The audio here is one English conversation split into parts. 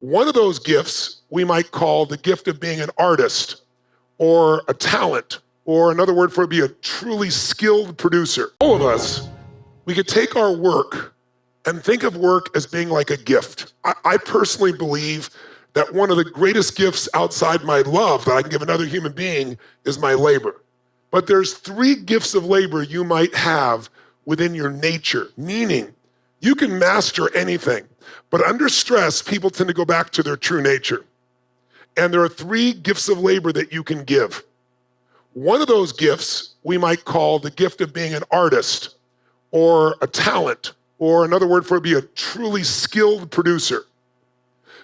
One of those gifts we might call the gift of being an artist or a talent, or another word for it would be a truly skilled producer. All of us, we could take our work and think of work as being like a gift. I personally believe that one of the greatest gifts outside my love that I can give another human being is my labor. But there's 3 gifts of labor you might have within your nature, meaning you can master anything, but under stress, people tend to go back to their true nature. And there are 3 gifts of labor that you can give. One of those gifts we might call the gift of being an artist or a talent, or another word for it would be a truly skilled producer.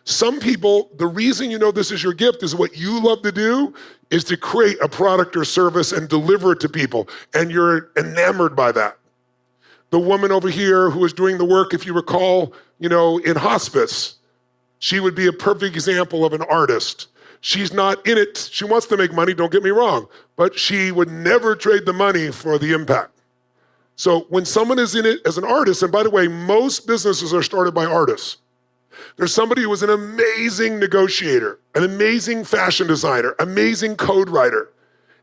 Some people, the reason you know this is your gift is what you love to do is to create a product or service and deliver it to people, and you're enamored by that. The woman over here who was doing the work, if you recall, in hospice, she would be a perfect example of an artist. She's not in it. She wants to make money, don't get me wrong, but she would never trade the money for the impact. So when someone is in it as an artist, and by the way, most businesses are started by artists. There's somebody who was an amazing negotiator, an amazing fashion designer, amazing code writer.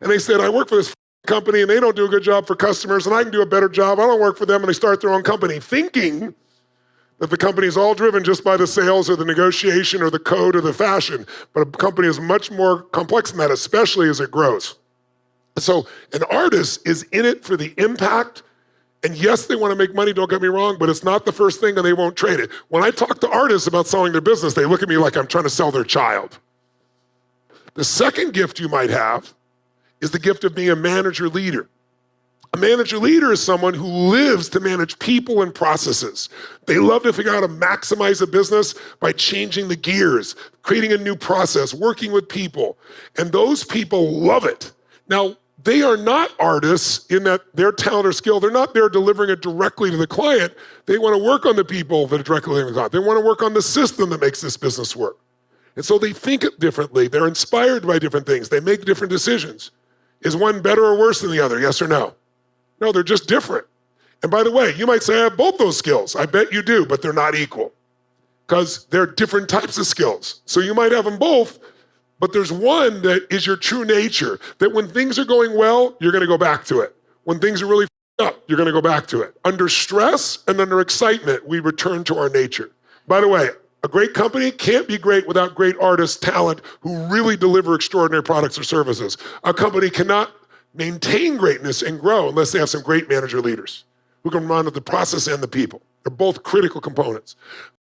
And they said, I work for this company and they don't do a good job for customers and I can do a better job. I don't work for them. And they start their own company thinking that the company is all driven just by the sales or the negotiation or the code or the fashion. But a company is much more complex than that, especially as it grows. So an artist is in it for the impact. And yes, they want to make money, don't get me wrong, but it's not the first thing and they won't trade it. When I talk to artists about selling their business, they look at me like I'm trying to sell their child. The second gift you might have is the gift of being a manager leader. A manager leader is someone who lives to manage people and processes. They love to figure out how to maximize a business by changing the gears, creating a new process, working with people. And those people love it. Now, they are not artists in that their talent or skill, they're not there delivering it directly to the client. They want to work on the people that are directly delivering the client. They want to work on the system that makes this business work. And so they think it differently. They're inspired by different things. They make different decisions. Is one better or worse than the other? Yes or no? No, they're just different. And by the way, you might say, I have both those skills. I bet you do, but they're not equal because they're different types of skills. So you might have them both, but there's one that is your true nature, that when things are going well, you're going to go back to it. When things are really up, you're going to go back to it. Under stress and under excitement, we return to our nature. By the way, a great company can't be great without great artists, talent, who really deliver extraordinary products or services. A company cannot maintain greatness and grow unless they have some great manager leaders who can run the process and the people. They're both critical components.